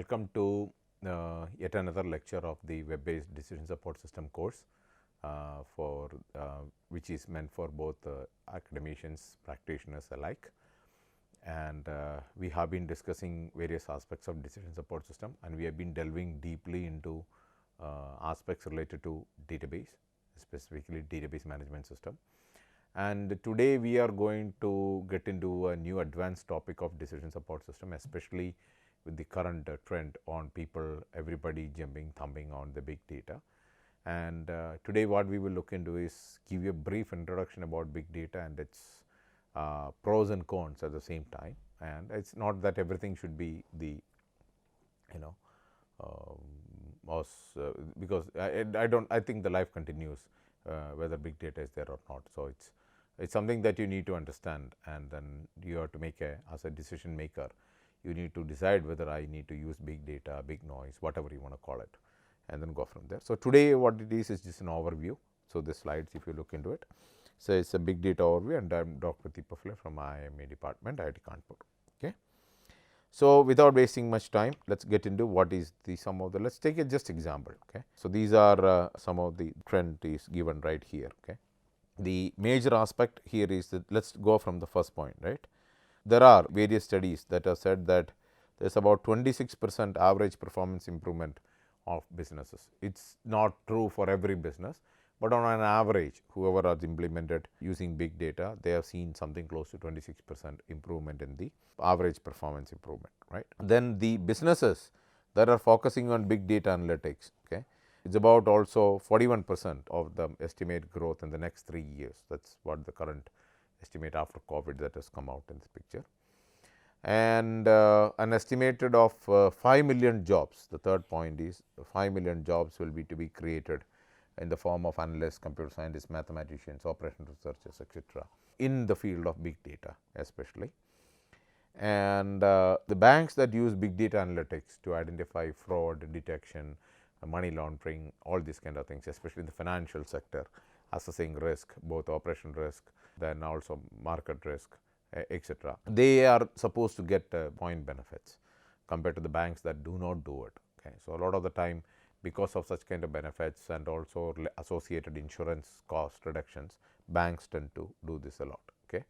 welcome to yet another lecture of the web-based decision support system course which is meant for both academicians, practitioners alike. And we have been discussing various aspects of decision support system, and we have been delving deeply into aspects related to database, specifically database management system. And today we are going to get into a new advanced topic of decision support system, especially with the current trend on everybody thumping on the big data. And today what we will look into is give you a brief introduction about big data and its pros and cons at the same time. And it's not that everything should be the because I think the life continues whether big data is there or not. So it's something that you need to understand, and then you have to make as a decision maker, you need to decide whether I need to use big data, big noise, whatever you want to call it, and then go from there. So today what it is just an overview. So the slides, if you look into it, so it's a big data overview, and I'm Dr. Deepak from IMA department, IIT Kanpur. Okay. So without wasting much time, let's get into what is some of the, let's take a just example. Okay. So these are some of the trend is given right here. Okay. The major aspect here is that, let's go from the first point, right. There are various studies that have said that there is about 26% average performance improvement of businesses. It's not true for every business, but on an average, whoever has implemented using big data, they have seen something close to 26% improvement in the average performance improvement, right. Then the businesses that are focusing on big data analytics, okay, it's about also 41% of the estimate growth in the next 3 years. That's what the current estimate after COVID that has come out in this picture. And an estimated of 5 million jobs. The third point is 5 million jobs will be to be created in the form of analysts, computer scientists, mathematicians, operational researchers, etc., in the field of big data especially. And the banks that use big data analytics to identify fraud detection, money laundering, all these kind of things, especially in the financial sector, assessing risk, both operational risk, then also market risk, etc. They are supposed to get point benefits compared to the banks that do not do it. Okay. So a lot of the time, because of such kind of benefits and also associated insurance cost reductions, banks tend to do this a lot. Okay.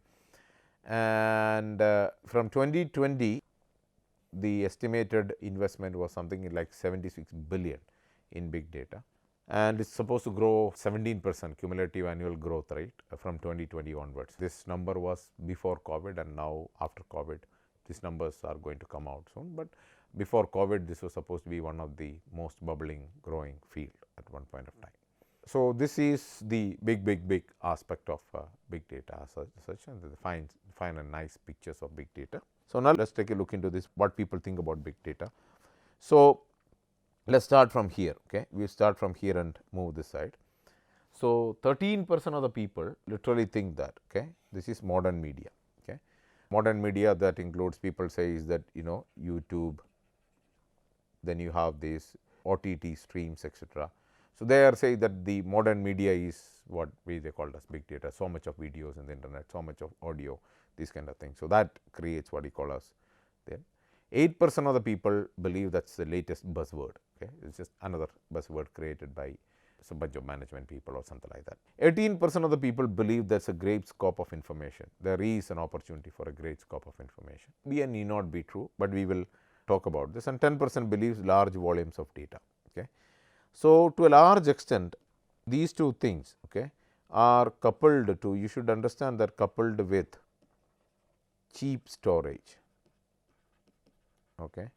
And from 2020, the estimated investment was something like 76 billion in big data, and it's supposed to grow 17% cumulative annual growth rate from 2020 onwards. This number was before COVID, and now after COVID, these numbers are going to come out soon. But before COVID, this was supposed to be one of the most bubbling, growing field at one point of time. So this is the big aspect of big data as such, and find a nice pictures of big data. So now let's take a look into this, what people think about big data. So let's start from here. Okay, we start from here and move this side. So 13% of the people literally think that, okay, this is modern media. Okay, modern media, that includes, people say, is that YouTube, then you have these OTT streams, etc. So they are saying that the modern media is what they call as big data. So much of videos in the internet, so much of audio, these kind of things. So that creates what we call as then 8% of the people believe that's the latest buzzword. Okay, it's just another buzzword created by some bunch of management people or something like that. 18% of the people believe there's a great scope of information. There is an opportunity for a great scope of information. May not be true, but we will talk about this. And 10% believes large volumes of data. Okay, so to a large extent, these two things, okay, are coupled to, you should understand, they're coupled with cheap storage. Okay.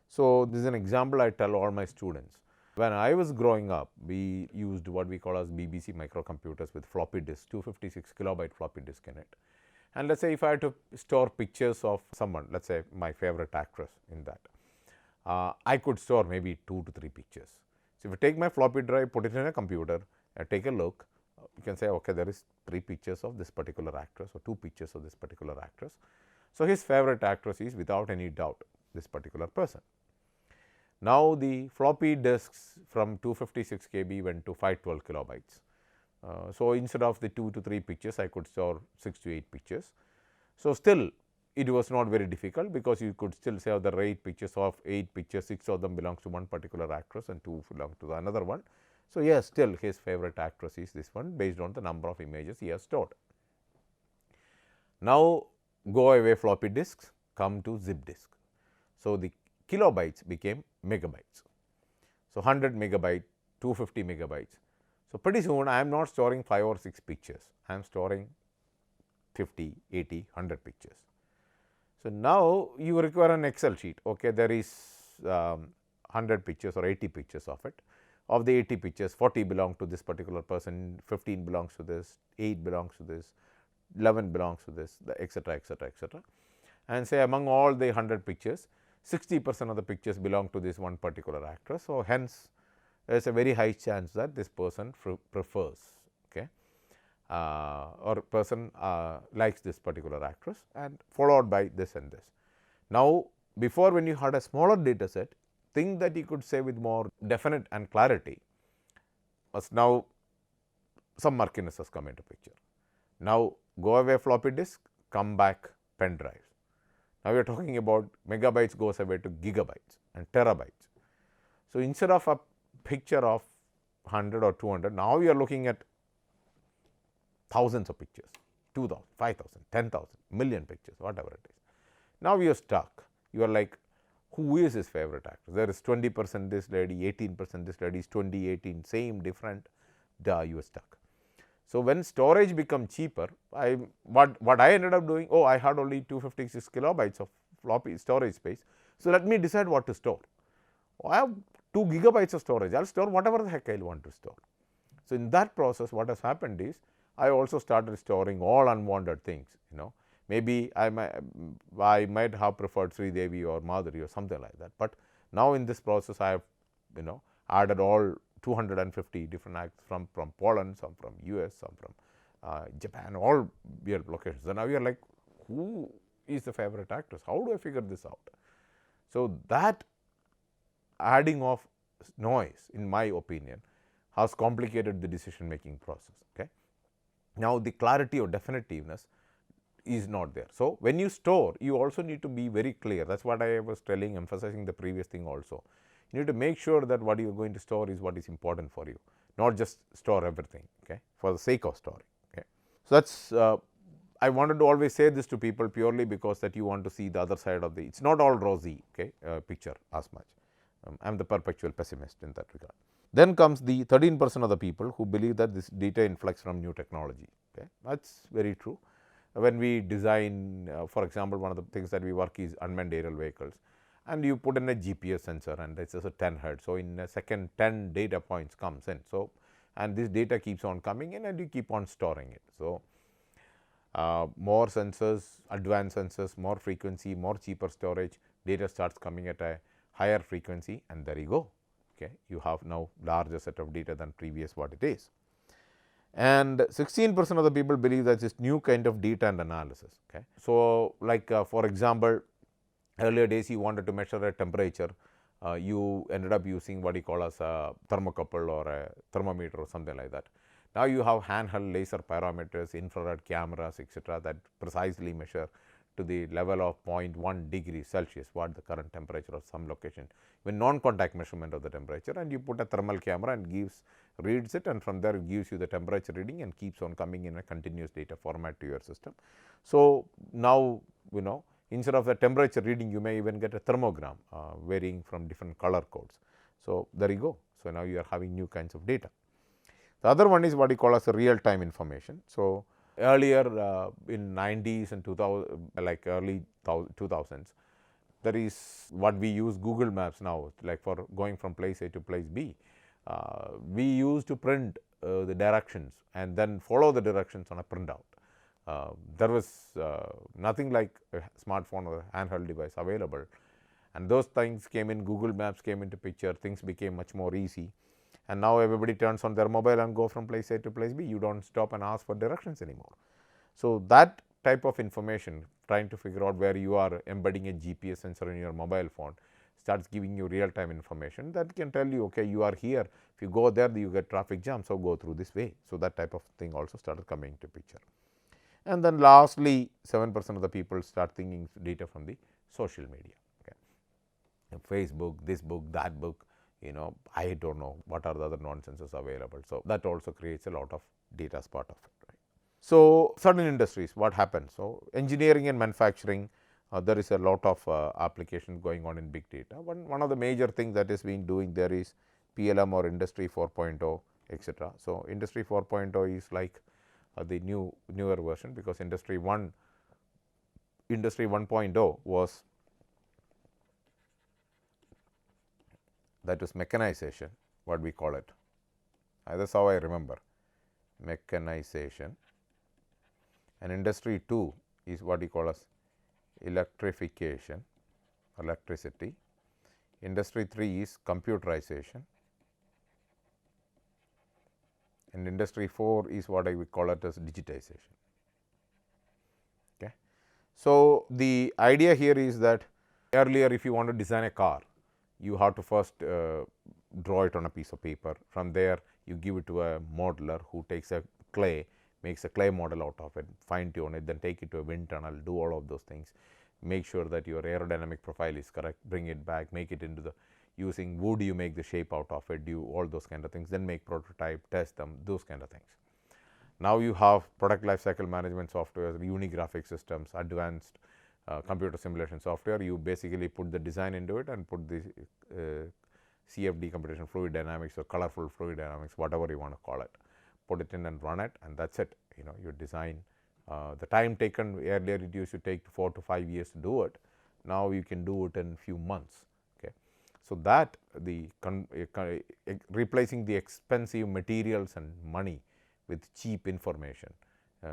So this is an example I tell all my students. When I was growing up, we used what we call as BBC microcomputers with floppy disk, 256 kilobyte floppy disk in it. And let's say if I had to store pictures of someone, let's say my favorite actress in that, I could store maybe 2 to 3 pictures. So if I take my floppy drive, put it in a computer, take a look, you can say, okay, there is 3 pictures of this particular actress or 2 pictures of this particular actress. So his favorite actress is, without any doubt, this particular person. Now the floppy disks from 256 KB went to 512 kilobytes. So instead of the 2 to 3 pictures, I could store 6 to 8 pictures. So still it was not very difficult, because you could still say there are 8 pictures, of 8 pictures 6 of them belongs to one particular actress and 2 belong to the another one. So, yes, still his favorite actress is this one based on the number of images he has stored. Now, go away floppy disks, come to zip disk. So, the kilobytes became megabytes. So, 100 megabyte, 250 megabytes. So, pretty soon I am not storing 5 or 6 pictures, I am storing 50, 80, 100 pictures. So, now you require an Excel sheet. Okay, there is 100 pictures or 80 pictures of it. Of the 80 pictures, 40 belong to this particular person, 15 belongs to this, 8 belongs to this, 11 belongs to this, etcetera, etcetera, etcetera. And say among all the 100 pictures, 60% of the pictures belong to this one particular actress. So, hence there is a very high chance that this person prefers, okay, or person likes this particular actress, and followed by this and this. Now, before, when you had a smaller data set, thing that you could say with more definite and clarity was now some murkiness has come into picture. Now, go away floppy disk, come back pen drives. Now, we are talking about megabytes goes away to gigabytes and terabytes. So, instead of a picture of 100 or 200, now we are looking at thousands of pictures, 2,000, 5,000, 10,000, million pictures, whatever it is. Now, you are stuck. You are like, who is his favorite actor? There is 20% this lady, 18% this lady, is 20, 18, same, different, you are stuck. So, when storage become cheaper, what I ended up doing, oh, I had only 256 kilobytes of floppy storage space. So, let me decide what to store. Oh, I have 2 gigabytes of storage, I will store whatever the heck I will want to store. So, in that process, what has happened is, I also started storing all unwanted things, maybe I might have preferred Sri Devi or Madhuri or something like that, but now in this process I have added all 250 different acts from Poland, some from US, some from Japan, all weird locations. And now you are like, who is the favorite actress? How do I figure this out? So, that adding of noise, in my opinion, has complicated the decision making process. Okay. Now, the clarity or definitiveness is not there. So, when you store, you also need to be very clear. That is what I was emphasizing the previous thing also. You need to make sure that what you are going to store is what is important for you, not just store everything, okay, for the sake of storing. Okay. So, that is I wanted to always say this to people purely because that you want to see the other side of the, it is not all rosy, okay, picture as much. I am the perpetual pessimist in that regard. Then comes the 13% of the people who believe that this data influx from new technology. Okay. That is very true. When we design, for example, one of the things that we work is unmanned aerial vehicles, and you put in a GPS sensor, and it is a 10 hertz. So, in a second 10 data points comes in. So, and this data keeps on coming in and you keep on storing it. So, more sensors, advanced sensors, more frequency, more cheaper storage, data starts coming at a higher frequency, and there you go. Okay. You have now larger set of data than previous what it is. And 16% of the people believe that this new kind of data and analysis. Okay. So, like for example, earlier days you wanted to measure a temperature, you ended up using what you call as a thermocouple or a thermometer or something like that. Now, you have handheld laser pyrometers, infrared cameras, etcetera, that precisely measure to the level of 0.1 degree Celsius, what the current temperature of some location, when non-contact measurement of the temperature, and you put a thermal camera and reads it, and from there it gives you the temperature reading and keeps on coming in a continuous data format to your system. So, now instead of the temperature reading, you may even get a thermogram varying from different color codes. So, there you go. So, now you are having new kinds of data. The other one is what you call as a real time information. So, earlier in 90s and 2000, like early 2000s, there is what we use Google Maps now, like for going from place A to place B. We used to print the directions and then follow the directions on a printout. There was nothing like a smartphone or a handheld device available, and those things came in. Google Maps came into picture, things became much more easy, and now everybody turns on their mobile and go from place A to place B. You do not stop and ask for directions anymore. So, that type of information, trying to figure out where you are, embedding a GPS sensor in your mobile phone, starts giving you real time information that can tell you, okay, you are here, if you go there you get traffic jam, so go through this way. So, that type of thing also started coming into picture. And then lastly 7% of the people start thinking data from the social media. Okay. Facebook, this book, that book, I don't know what are the other nonsenses available. So, that also creates a lot of data as part of it. Right. So, certain industries what happens? So, engineering and manufacturing, there is a lot of application going on in big data. One of the major things that is being doing there is PLM or industry 4.0, etc. So, industry 4.0 is like the newer version, because industry 1.0 was, that is mechanization, what we call it. That is how I remember, mechanization. And industry 2 is what we call as electrification, electricity. Industry 3 is computerization, and industry 4 is what I would call it as digitization. Okay. So, the idea here is that earlier if you want to design a car, you have to first draw it on a piece of paper. From there you give it to a modeler who takes a clay, makes a clay model out of it, fine tune it, then take it to a wind tunnel, do all of those things, make sure that your aerodynamic profile is correct, bring it back, make it into the, using wood you make the shape out of it, do all those kind of things, then make prototype, test them, those kind of things. Now you have product life cycle management software, unigraphic systems, advanced computer simulation software. You basically put the design into it and put the CFD, computation fluid dynamics, or colorful fluid dynamics, whatever you want to call it, put it in and run it, and that is it. You design. The time taken earlier, it used to take 4 to 5 years to do it. Now you can do it in few months. Okay. So, that the replacing the expensive materials and money with cheap information,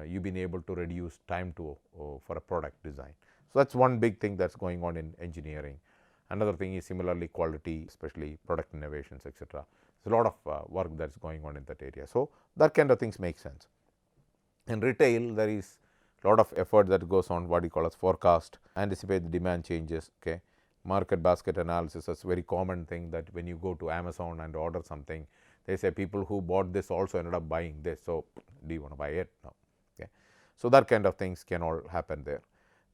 you have been able to reduce time to for a product design. So, that is one big thing that is going on in engineering. Another thing is similarly quality, especially product innovations, etc. There is a lot of work that is going on in that area. So, that kind of things make sense. In retail, there is a lot of effort that goes on, what we call as forecast, anticipate the demand changes. Okay. Market basket analysis is a very common thing, that when you go to Amazon and order something, they say people who bought this also ended up buying this. So, do you want to buy it? No. Okay. So, that kind of things can all happen there.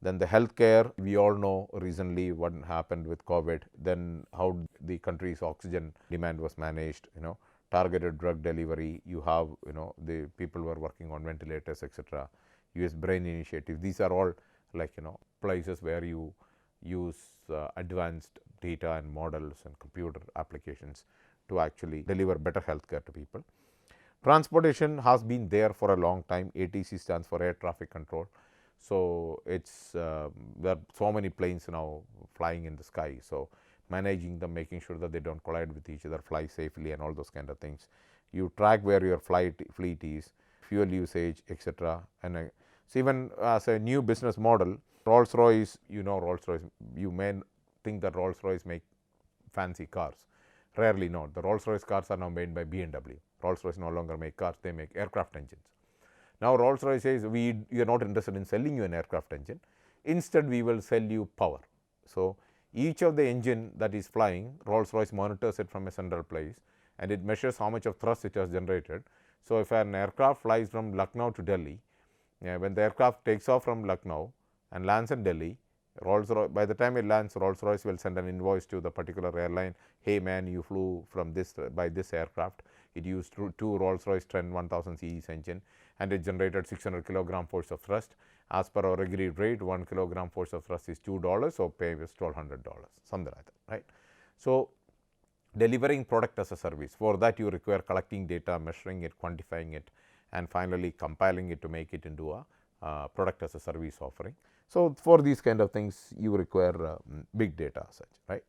Then the healthcare, we all know recently what happened with COVID, then how the country's oxygen demand was managed, targeted drug delivery, you have the people who are working on ventilators, etc. US brain initiative, these are all like places where you use advanced data and models and computer applications to actually deliver better healthcare to people. Transportation has been there for a long time. ATC stands for air traffic control. So, it is there are so many planes now flying in the sky. So, managing them, making sure that they do not collide with each other, fly safely, and all those kind of things. You track where your fleet is, fuel usage, etc. And so, even as a new business model, Rolls-Royce, Rolls-Royce, you may think that Rolls-Royce make fancy cars. Rarely not. The Rolls-Royce cars are now made by BMW. Rolls-Royce no longer make cars, they make aircraft engines. Now, Rolls-Royce says we are not interested in selling you an aircraft engine, instead we will sell you power. So, each of the engine that is flying, Rolls-Royce monitors it from a central place, and it measures how much of thrust it has generated. So, if an aircraft flies from Lucknow to Delhi, when the aircraft takes off from Lucknow and lands in Delhi, Rolls-Royce, by the time it lands, Rolls-Royce will send an invoice to the particular airline. Hey man, you flew from this by this aircraft. It used two Rolls-Royce Trent 1000 series engine, and it generated 600 kilogram force of thrust. As per our agreed rate, 1 kilogram force of thrust is $2. So, pay is $1,200, something like that, right. So, delivering product as a service, for that you require collecting data, measuring it, quantifying it, and finally compiling it to make it into a product as a service offering. So, for these kind of things you require big data as such, right.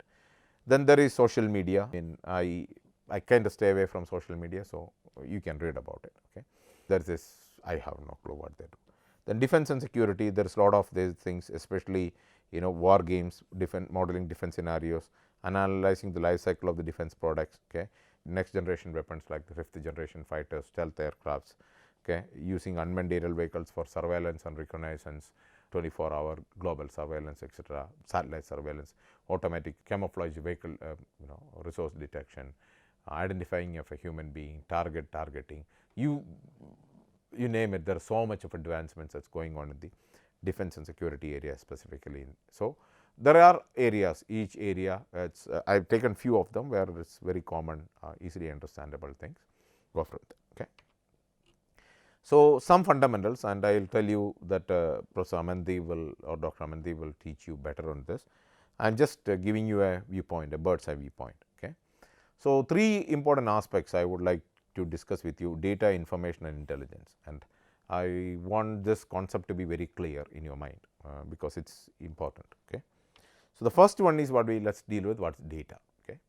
Then there is social media. I kind of stay away from social media, so you can read about it. Okay. There is this, I have no clue what they do. Then defense and security, there is a lot of these things, especially war games, modeling defense scenarios, analyzing the life cycle of the defense products. Okay. Next generation weapons like the 5th generation fighters, stealth aircrafts, okay, using unmanned aerial vehicles for surveillance and reconnaissance, 24-hour global surveillance, etc., satellite surveillance, automatic camouflage vehicle, resource detection, identifying of a human being, targeting. you name it, there are so much of advancements that's going on in the defense and security area specifically. So, there are areas, each area, I have taken few of them where it is very common, easily understandable things. Go for it. Okay. So, some fundamentals, and I will tell you that Professor Amandeep will, or Dr. Amandeep will teach you better on this. I am just giving you a viewpoint, a bird's eye viewpoint. Okay. So, three important aspects I would like to discuss with you: data, information and intelligence, and I want this concept to be very clear in your mind, because it is important. Okay. So, the first one is what let us deal with, what is data. Okay.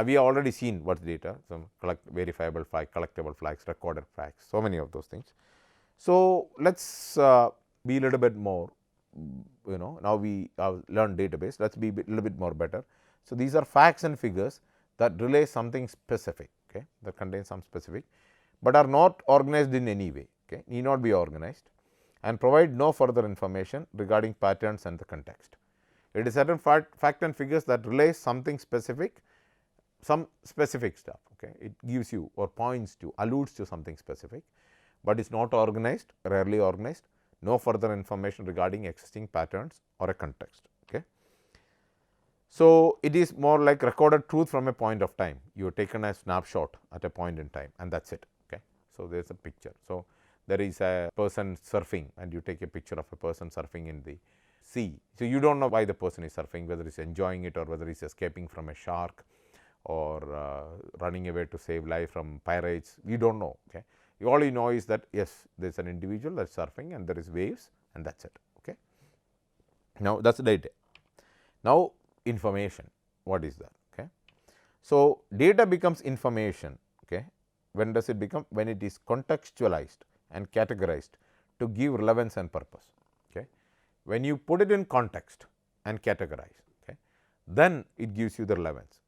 We have already seen what is data, some verifiable flags, collectible flags, recorded flags, so many of those things. So, let us be a little bit more, now we have learned database, let us be a little bit more better. So, these are facts and figures that relay something specific, okay, that contain some specific, but are not organized in any way, okay, need not be organized, and provide no further information regarding patterns and the context. It is certain fact and figures that relay something specific, some specific stuff, okay. It gives you or points to, alludes to something specific, but is not organized, rarely organized, no further information regarding existing patterns or a context. Okay. So, it is more like recorded truth from a point of time. You have taken a snapshot at a point in time, and that is it. Okay. So, there is a picture. So, there is a person surfing, and you take a picture of a person surfing in the sea. So, you do not know why the person is surfing, whether he is enjoying it or whether he is escaping from a shark or running away to save life from pirates. You do not know. Okay. All you know is that yes, there is an individual that is surfing and there is waves, and that is it. Okay. Now, that is data. Now, information, what is that? Okay. So, data becomes information. Okay. When does it become? When it is contextualized and categorized to give relevance and purpose. Okay. When you put it in context and categorize, okay, then it gives you the relevance.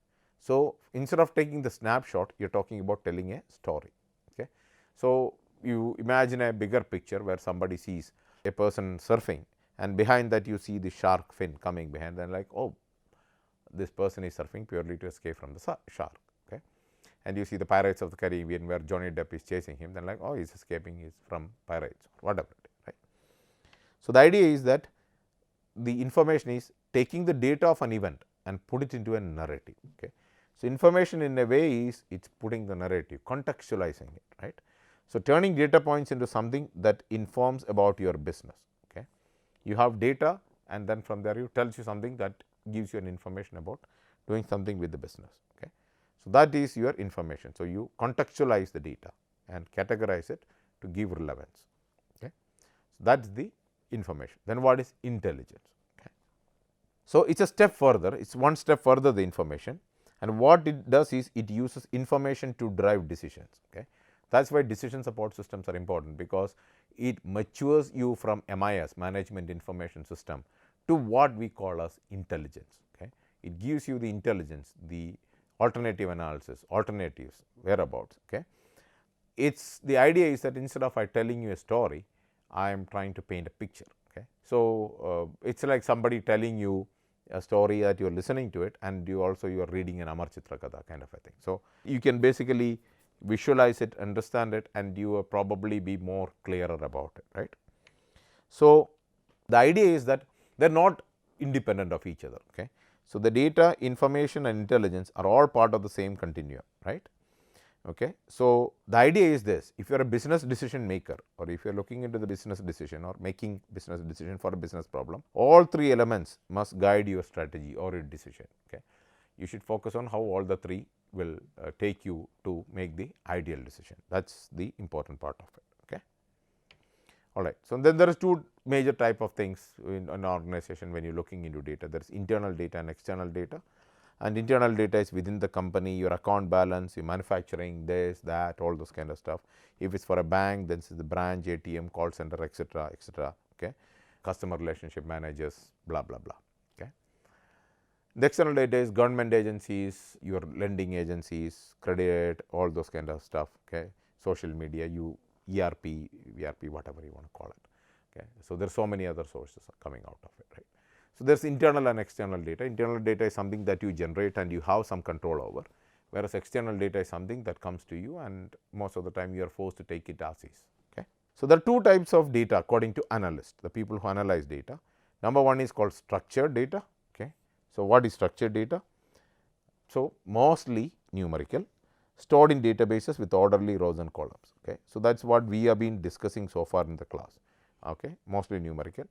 So, instead of taking the snapshot, you are talking about telling a story. Okay. So, you imagine a bigger picture where somebody sees a person surfing, and behind that you see the shark fin coming behind, and like, oh, this person is surfing purely to escape from the shark. Okay. And you see the Pirates of the Caribbean where Johnny Depp is chasing him, then like, oh, he is escaping is from pirates or whatever it is, right. So, the idea is that the information is taking the data of an event and put it into a narrative. Okay. So, information in a way is it is putting the narrative, contextualizing it, right. So, turning data points into something that informs about your business. Okay. You have data, and then from there you tells you something that gives you an information about doing something with the business. Okay. So, that is your information. So, you contextualize the data and categorize it to give relevance. Okay. So, that is the information. Then what is intelligence? Okay. So, it is a step further, it is one step further the information, and what it does is it uses information to drive decisions. Okay. That is why decision support systems are important, because it matures you from MIS, management information system, to what we call as intelligence. Okay. It gives you the intelligence, the alternative analysis, alternatives, whereabouts. Okay. It's the idea is that instead of telling you a story, I am trying to paint a picture. Okay. So, it is like somebody telling you a story that you are listening to it, and you are reading an Amar Chitra Katha kind of a thing. So, you can basically visualize it, understand it, and you will probably be more clearer about it, right. So, the idea is that they are not independent of each other. Okay. So, the data, information and intelligence are all part of the same continuum, right. Okay. So, the idea is this: if you are a business decision maker, or if you are looking into the business decision or making business decision for a business problem, all three elements must guide your strategy or your decision. Okay. You should focus on how all the three will take you to make the ideal decision. That is the important part of it. Okay. All right. So, then there is two major type of things in an organization when you are looking into data. There is internal data and external data, and internal data is within the company, your account balance, your manufacturing, this, that, all those kind of stuff. If it is for a bank, then it is the branch, ATM, call center, etc., etc. Okay. Customer relationship managers, blah, blah, blah. Okay. The external data is government agencies, your lending agencies, credit, all those kind of stuff. Okay. Social media, you ERP, whatever you want to call it. Okay. So, there are so many other sources coming out of it, right. So, there is internal and external data. Internal data is something that you generate and you have some control over, whereas external data is something that comes to you, and most of the time you are forced to take it as is. Okay. So, there are two types of data according to analysts, the people who analyze data. Number one is called structured data. Okay. So, what is structured data? So, mostly numerical, stored in databases with orderly rows and columns. Okay. So, that is what we have been discussing so far in the class, okay. Mostly numerical,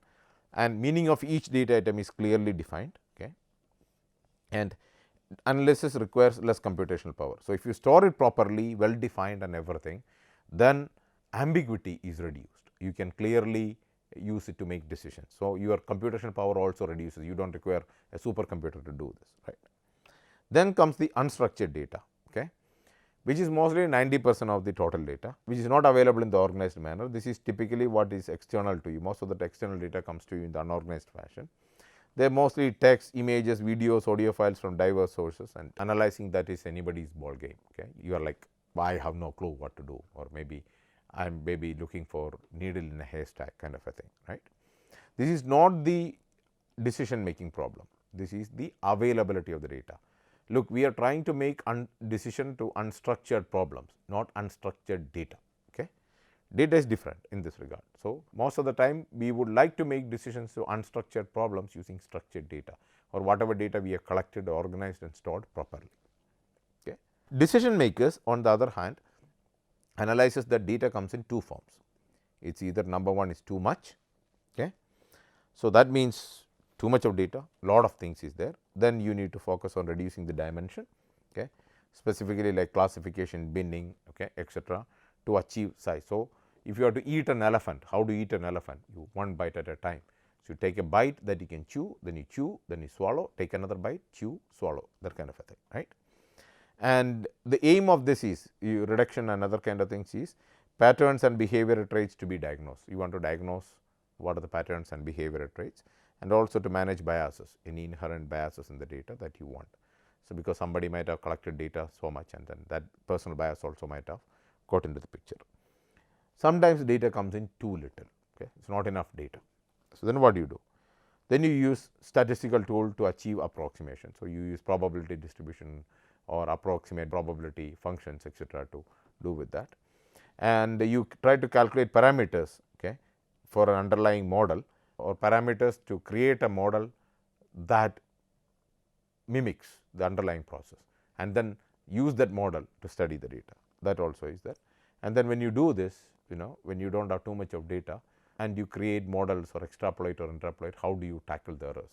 and meaning of each data item is clearly defined, okay. And analysis requires less computational power. So, if you store it properly, well defined and everything, then ambiguity is reduced. You can clearly use it to make decisions. So, your computational power also reduces, you do not require a supercomputer to do this, right. Then comes the unstructured data, okay, which is mostly 90% of the total data, which is not available in the organized manner. This is typically what is external to you. Most of the external data comes to you in the unorganized fashion. They are mostly text, images, videos, audio files from diverse sources, and analyzing that is anybody's ball game. Okay. You are like, I have no clue what to do, or maybe I am looking for needle in a haystack kind of a thing, right. This is not the decision making problem, this is the availability of the data. Look, we are trying to make decision to unstructured problems, not unstructured data. Okay. Data is different in this regard. So, most of the time we would like to make decisions to unstructured problems using structured data, or whatever data we have collected, organized and stored properly. Okay. Decision makers on the other hand analyzes that data comes in two forms. It is either number one is too much. Okay. So, that means too much of data, lot of things is there, then you need to focus on reducing the dimension, okay, specifically like classification, binning, okay, etc., to achieve size. So, if you have to eat an elephant, how do you eat an elephant? You one bite at a time. So, you take a bite that you can chew, then you swallow, take another bite, chew, swallow, that kind of a thing, right. And the aim of this is reduction and other kind of things is patterns and behavioral traits to be diagnosed. You want to diagnose what are the patterns and behavioral traits, and also to manage biases, any inherent biases in the data that you want. So, because somebody might have collected data so much, and then that personal bias also might have got into the picture. Sometimes data comes in too little, okay, it is not enough data. So, then what do you do? Then you use statistical tool to achieve approximation. So, you use probability distribution or approximate probability functions, etc., to do with that, and you try to calculate parameters, okay, for an underlying model, or parameters to create a model that mimics the underlying process, and then use that model to study the data, that also is there. And then when you do this, when you do not have too much of data and you create models or extrapolate or interpolate, how do you tackle the errors?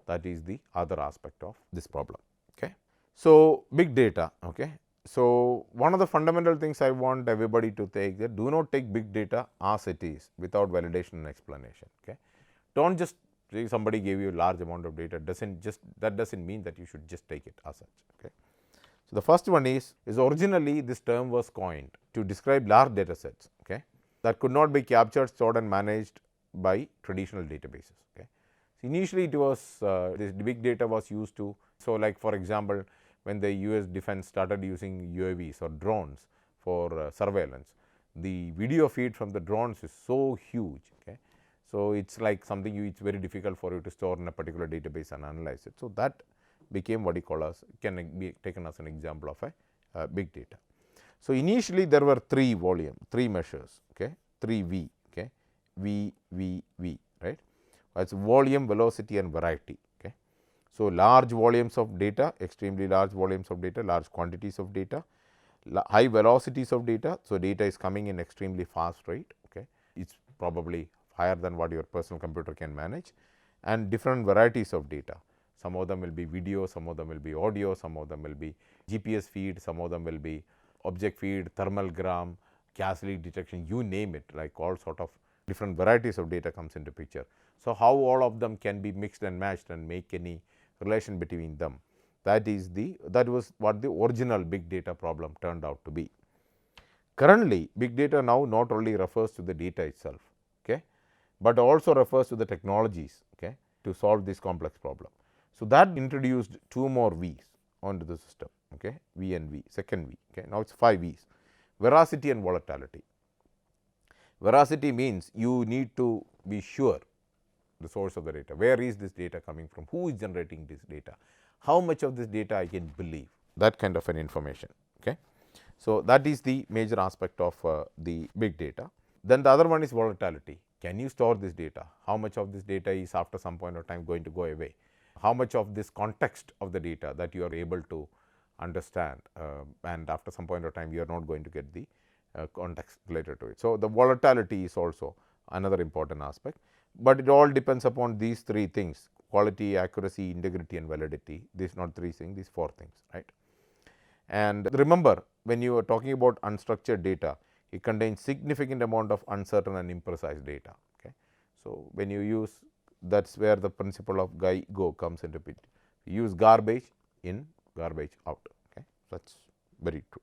That is the other aspect of this problem. Okay. So, big data. Okay. So, one of the fundamental things I want everybody to take, that do not take big data as it is without validation and explanation. Okay. Do not just say somebody gave you a large amount of data, that does not mean that you should just take it as such. Okay. So, the first one is originally this term was coined to describe large data sets, okay, that could not be captured, stored and managed by traditional databases. Okay. So, initially it was this big data was used to, so like for example, when the US defense started using UAVs or drones for surveillance, the video feed from the drones is so huge. Okay. So, it is like something it is very difficult for you to store in a particular database and analyze it. So, that became what you call as, can be taken as an example of a big data. So, initially there were three measures, okay, 3 V, okay, V, right. That is volume, velocity and variety. Okay. So, large volumes of data, extremely large volumes of data, large quantities of data, high velocities of data. So, data is coming in extremely fast rate, okay, it is probably higher than what your personal computer can manage, and different varieties of data. Some of them will be video, some of them will be audio, some of them will be GPS feed, some of them will be object feed, thermalgram, gas leak detection, you name it, like all sort of different varieties of data comes into picture. So, how all of them can be mixed and matched and make any relation between them, that was what the original big data problem turned out to be. Currently, big data now not only refers to the data itself, okay, but also refers to the technologies, okay, to solve this complex problem. So, that introduced two more V's onto the system, okay, V and V, second V. Okay. Now, it is 5 V's: veracity and volatility. Veracity means you need to be sure the source of the data, where is this data coming from, who is generating this data, how much of this data I can believe, that kind of an information. Okay. So, that is the major aspect of the big data. Then the other one is volatility. Can you store this data? How much of this data is after some point of time going to go away? How much of this context of the data that you are able to understand, and after some point of time you are not going to get the context related to it. So, the volatility is also another important aspect, but it all depends upon these three things: quality, accuracy, integrity and validity. These not three things, these four things, right. And remember, when you are talking about unstructured data, it contains significant amount of uncertain and imprecise data. Okay. So, when you use, that is where the principle of go comes into it. Use garbage in, garbage out. Okay. That is very true.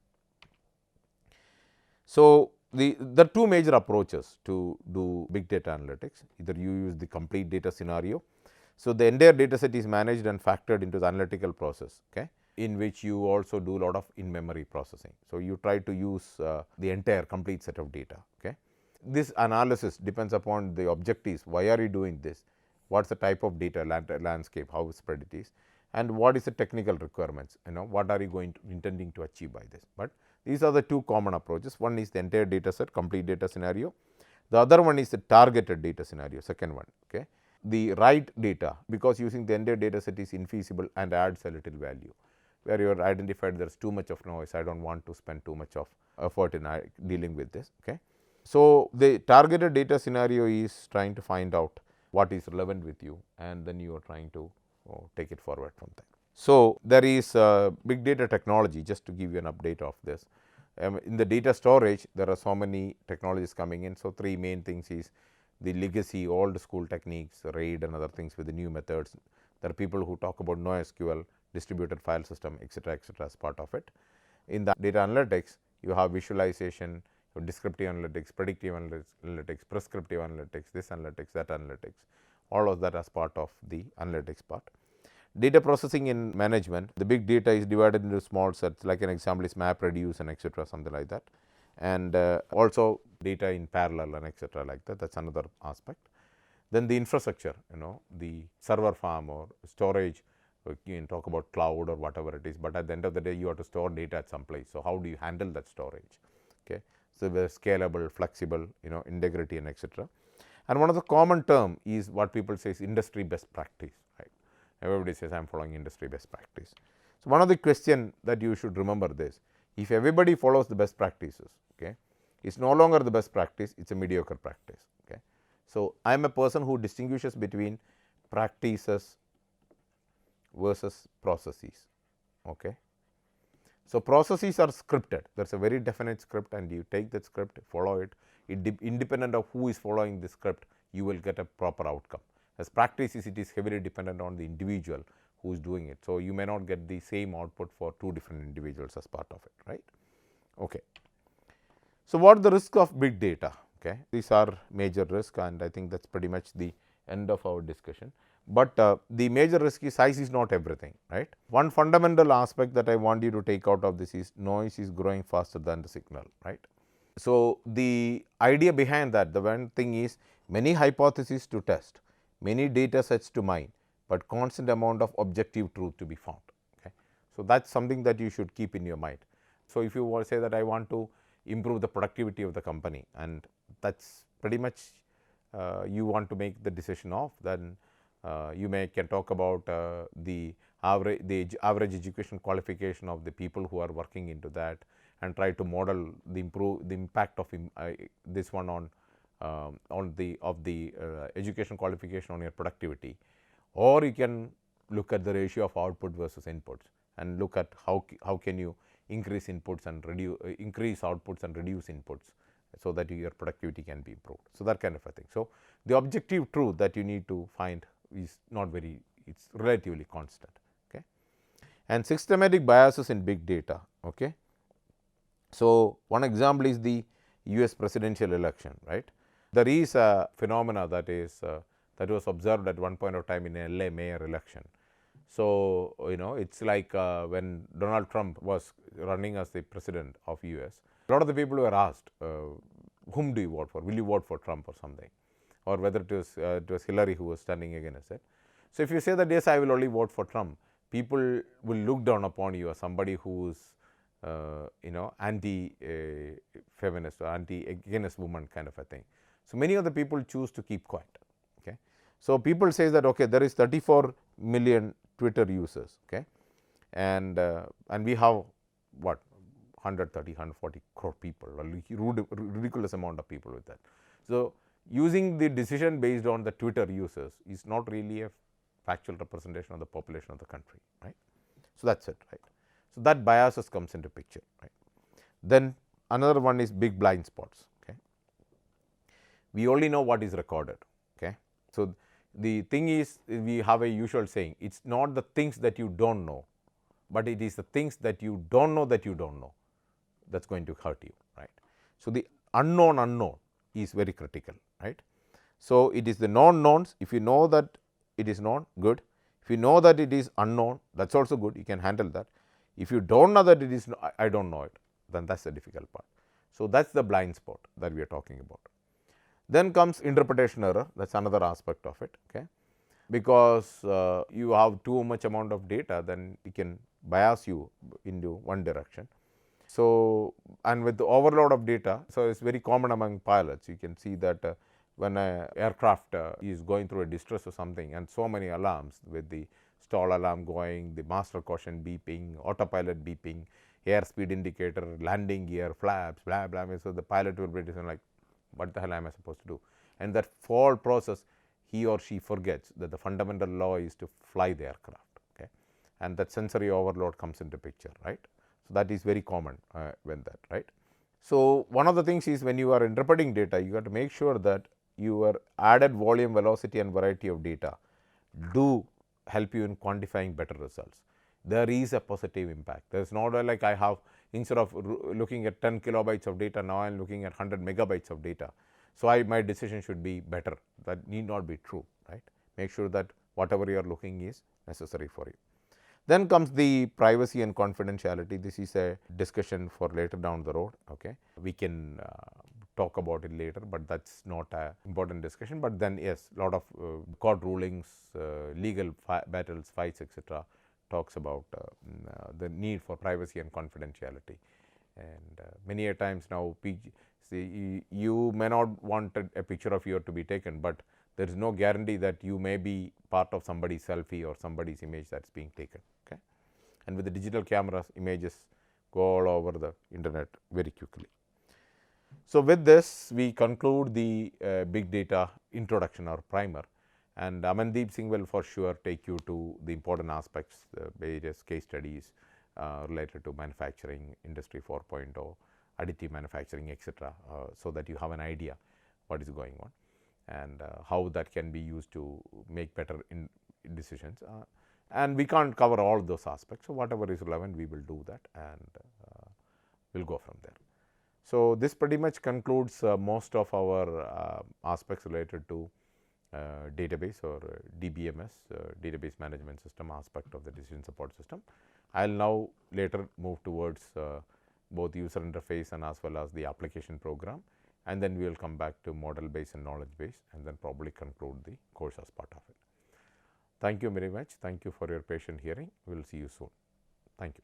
So, the two major approaches to do big data analytics, either you use the complete data scenario. So, the entire data set is managed and factored into the analytical process, okay, in which you also do a lot of in memory processing. So, you try to use the entire complete set of data. Okay. This analysis depends upon the objectives. Why are you doing this? What is the type of data landscape, how spread it is, and what is the technical requirements, what are you going to intending to achieve by this. But these are the two common approaches. One is the entire data set, complete data scenario. The other one is the targeted data scenario, second one. Okay. The right data, because using the entire data set is infeasible and adds a little value, where you are identified there is too much of noise, I do not want to spend too much of effort in dealing with this. Okay. So, the targeted data scenario is trying to find out what is relevant with you, and then you are trying to take it forward from there. So, there is big data technology, just to give you an update of this. In the data storage, there are so many technologies coming in. So, three main things is the legacy old school techniques, RAID and other things with the new methods. There are people who talk about NoSQL, distributed file system, etc., as part of it. In the data analytics, you have visualization, you have descriptive analytics, predictive analytics, prescriptive analytics, this analytics, that analytics, all of that as part of the analytics part. Data processing in management, the big data is divided into small sets, like an example is map reduce and etc., something like that, and also data in parallel and etc., like that. That is another aspect. Then the infrastructure, the server farm or storage, you can talk about cloud or whatever it is, but at the end of the day you have to store data at some place. So, how do you handle that storage? Okay. So, we are scalable, flexible, integrity and etc. And one of the common term is what people say is industry best practice, right. Everybody says I am following industry best practice. So, one of the question that you should remember this, if everybody follows the best practices, okay, it is no longer the best practice, it is a mediocre practice. Okay. So, I am a person who distinguishes between practices versus processes. Okay. So, processes are scripted, there is a very definite script and you take that script, follow it, independent of who is following the script, you will get a proper outcome. As practices, it is heavily dependent on the individual who is doing it. So, you may not get the same output for two different individuals as part of it, right. Okay. So, what are the risk of big data? Okay. These are major risk, and I think that is pretty much the end of our discussion. But the major risk is size is not everything, right. One fundamental aspect that I want you to take out of this is noise is growing faster than the signal, right. So, the idea behind that, the one thing is many hypotheses to test, many data sets to mine, but constant amount of objective truth to be found. Okay. So, that is something that you should keep in your mind. So, if you say that I want to improve the productivity of the company, and that is pretty much you want to make the decision of, then you can talk about the average education qualification of the people who are working into that, and try to model the impact of this one on the education qualification on your productivity. Or you can look at the ratio of output versus inputs and look at how can you increase inputs and increase outputs and reduce inputs, so that your productivity can be improved. So, that kind of a thing. So, the objective truth that you need to find is not very, it is relatively constant. Okay. And systematic biases in big data. Okay. So, one example is the US presidential election, right. There is a phenomena that is that was observed at one point of time in LA mayor election. So, it is like when Donald Trump was running as the president of US, a lot of the people were asked, whom do you vote for? Will you vote for Trump or something, or whether it was Hillary who was standing against it. So, if you say that yes, I will only vote for Trump, people will look down upon you as somebody who is anti feminist or anti against woman kind of a thing. So, many of the people choose to keep quiet. Okay. So, people say that okay, there is 34 million Twitter users, okay, and we have what 130, 140 crore people, a ridiculous amount of people with that. So, using the decision based on the Twitter users is not really a factual representation of the population of the country, right. So, that is it, right. So, that biases comes into picture, right. Then another one is big blind spots. Okay. We only know what is recorded. Okay. So, the thing is, we have a usual saying, it is not the things that you do not know, but it is the things that you do not know that you do not know that is going to hurt you, right. So, the unknown is very critical, right. So, it is the known knowns. If you know that it is known, good. If you know that it is unknown, that is also good, you can handle that. If you do not know that it is, I do not know it, then that is the difficult part. So, that is the blind spot that we are talking about. Then comes interpretation error, that is another aspect of it, okay. Because you have too much amount of data, then it can bias you into one direction. So, and with the overload of data, so it is very common among pilots. You can see that when a aircraft is going through a distress or something, and so many alarms with the stall alarm going, the master caution beeping, autopilot beeping, airspeed indicator, landing gear, flaps, blah blah. So, the pilot will be like, what the hell am I supposed to do? And that fall process, he or she forgets that the fundamental law is to fly the aircraft, okay, and that sensory overload comes into picture, right. So, that is very common when that, right. So, one of the things is when you are interpreting data, you have to make sure that your added volume, velocity and variety of data do help you in quantifying better results. There is a positive impact. There is not like I have, instead of looking at 10 kilobytes of data, now I am looking at 100 megabytes of data. So, my decision should be better. That need not be true, right. Make sure that whatever you are looking is necessary for you. Then comes the privacy and confidentiality. This is a discussion for later down the road. Okay. We can talk about it later, but that is not a important discussion. But then yes, lot of court rulings, legal battles, fights, etc., talks about the need for privacy and confidentiality. And many a times now, see, you may not want a picture of you to be taken, but there is no guarantee that you may be part of somebody's selfie or somebody's image that is being taken. Okay. And with the digital cameras, images go all over the internet very quickly. So, with this we conclude the big data introduction or primer, and Amandeep Singh will for sure take you to the important aspects, various case studies related to manufacturing, industry 4.0, additive manufacturing, etc., so that you have an idea what is going on and how that can be used to make better decisions. And we can't cover all those aspects. So, whatever is relevant, we will do that, and we will go from there. So, this pretty much concludes most of our aspects related to database or DBMS, database management system aspect of the decision support system. I will now later move towards both user interface and as well as the application program, and then we will come back to model base and knowledge base, and then probably conclude the course as part of it. Thank you very much. Thank you for your patient hearing. We will see you soon. Thank you.